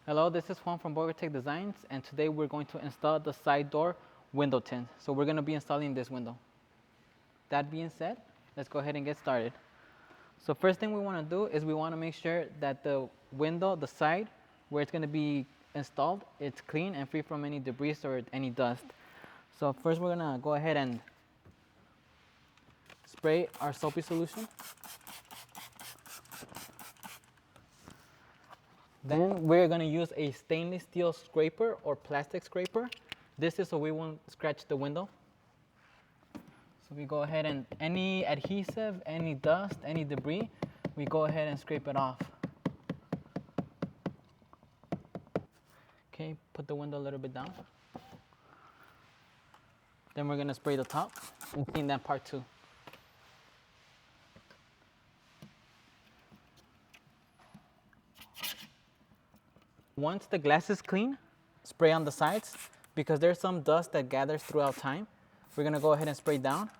Hello, this is Juan from Bogar Tech Designs, and today we're going to install the side door window tint. So we're going to be installing this window. That being said, let's go ahead and get started. So first thing we want to do is we want to make sure that the window, the side where it's going to be installed, it's clean and free from any debris or any dust. So first we're going to go ahead and spray our soapy solution. Then we're going to use a stainless steel scraper or plastic scraper. This is so we won't scratch the window. So we go ahead and any adhesive, any dust, any debris, we go ahead and scrape it off. Okay, put the window a little bit down. Then we're going to spray the top and clean that part too. Once the glass is clean, spray on the sides because there's some dust that gathers throughout time. We're going to go ahead and spray down.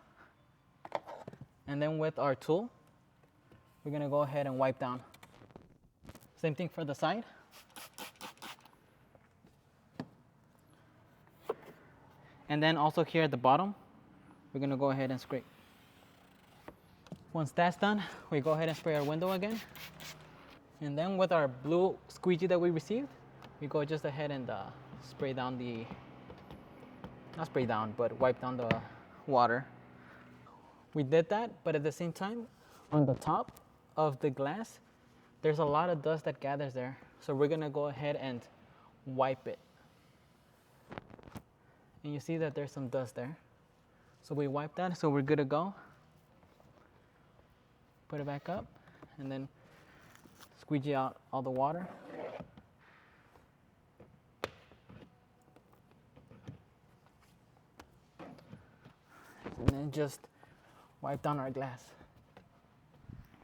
And then with our tool, we're going to go ahead and wipe down. Same thing for the side. And then also here at the bottom, we're going to go ahead and scrape. Once that's done, we go ahead and spray our window again. And then with our blue squeegee that we received, we go just ahead and spray down the, not spray down, but wipe down the water. We did that, but at the same time, on the top of the glass, there's a lot of dust that gathers there. So we're gonna go ahead and wipe it. And you see that there's some dust there. So we wipe that, so we're good to go. Put it back up, and then squeegee out all the water. And then just wipe down our glass.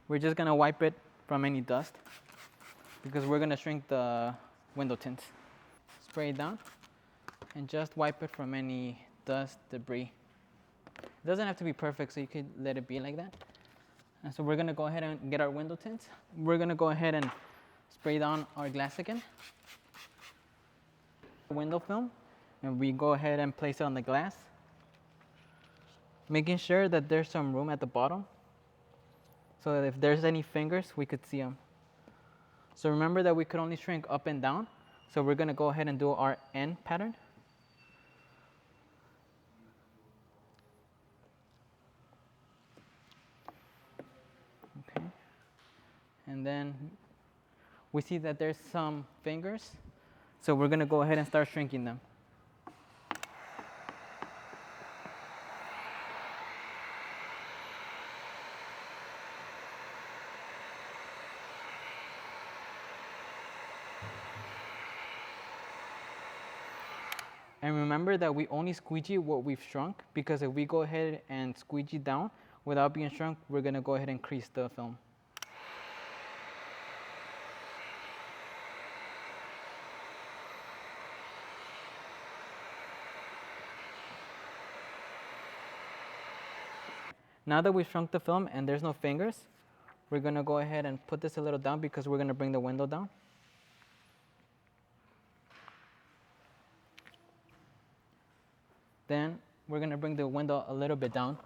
We're just gonna wipe it from any dust because we're gonna shrink the window tint. Spray it down and just wipe it from any dust, debris. It doesn't have to be perfect, so you could let it be like that. And so we're gonna go ahead and get our window tint. We're gonna go ahead and spray down our glass again. Window film, and we go ahead and place it on the glass. Making sure that there's some room at the bottom so that if there's any fingers, we could see them. So remember that we could only shrink up and down. So we're gonna go ahead and do our N pattern. Okay. And then we see that there's some fingers. So we're gonna go ahead and start shrinking them. And remember that we only squeegee what we've shrunk, because if we go ahead and squeegee down without being shrunk, we're gonna go ahead and crease the film. Now that we've shrunk the film and there's no fingers, we're gonna go ahead and put this a little down because we're gonna bring the window down. Then we're gonna bring the window a little bit down.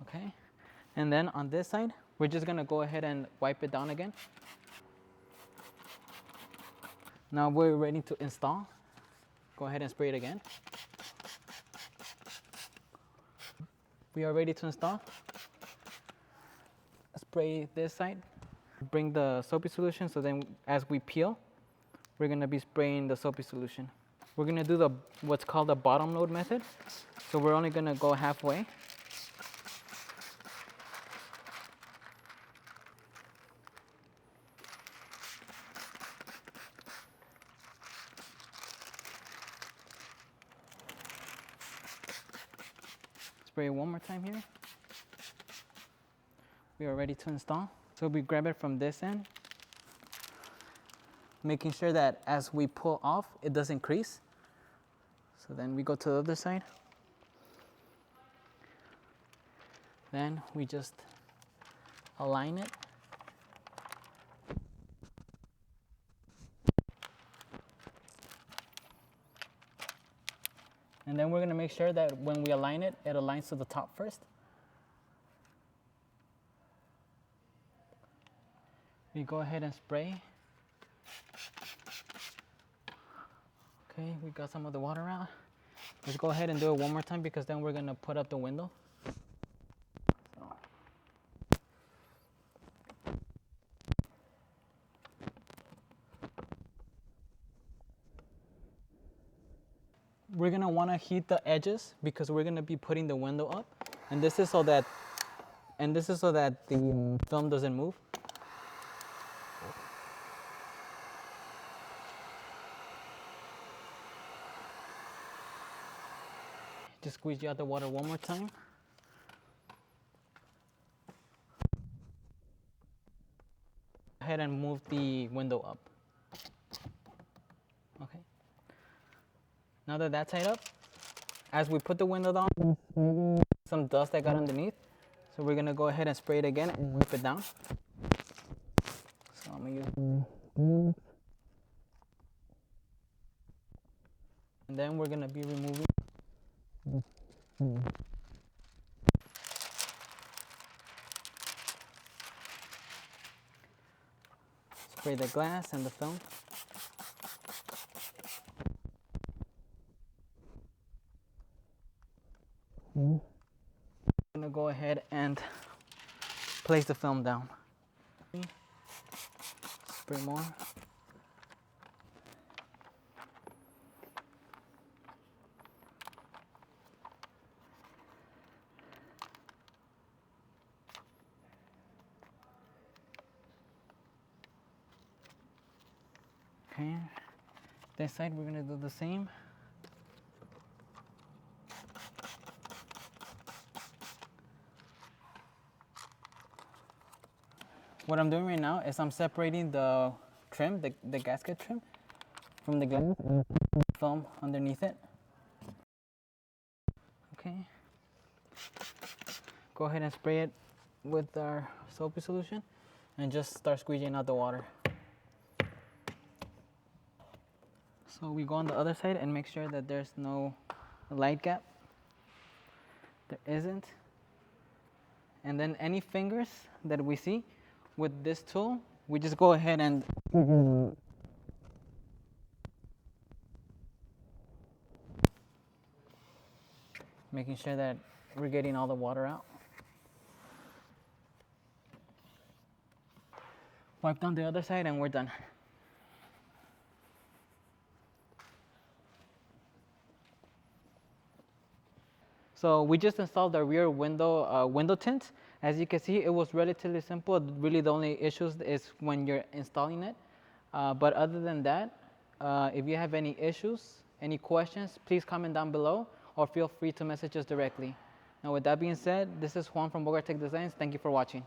Okay, and then on this side, we're just gonna go ahead and wipe it down again. Now we're ready to install. Go ahead and spray it again. We are ready to install. Spray this side. Bring the soapy solution, so then as we peel, we're gonna be spraying the soapy solution. We're gonna do what's called the bottom load method. So we're only gonna go halfway. Spray it one more time here. We are ready to install. So we grab it from this end, making sure that as we pull off, it doesn't crease. So then we go to the other side. Then we just align it. And then we're going to make sure that when we align it, it aligns to the top first. We go ahead and spray. Okay, we got some of the water out. Let's go ahead and do it one more time because then we're going to put up the window. We're going to want to heat the edges because we're going to be putting the window up. And this is so that the film doesn't move. Just squeeze out the water one more time. Go ahead and move the window up. Okay. Now that that's tied up, as we put the window down, some dust that got underneath. So we're gonna go ahead and spray it again and wipe it down. So I'm gonna use and then we're gonna be removing spray the glass and the film. I'm gonna go ahead and place the film down. Spray more. Okay, this side we're gonna do the same. What I'm doing right now is I'm separating the trim, the gasket trim, from the glass and film underneath it. Okay. Go ahead and spray it with our soapy solution and just start squeezing out the water. So we go on the other side and make sure that there's no light gap. There isn't. And then any fingers that we see with this tool, we just go ahead and making sure that we're getting all the water out. Wipe down the other side and we're done. So we just installed the rear window tint. As you can see, it was relatively simple. Really the only issues is when you're installing it. But other than that, if you have any issues, any questions, please comment down below or feel free to message us directly. Now with that being said, this is Juan from Bogar Tech Designs. Thank you for watching.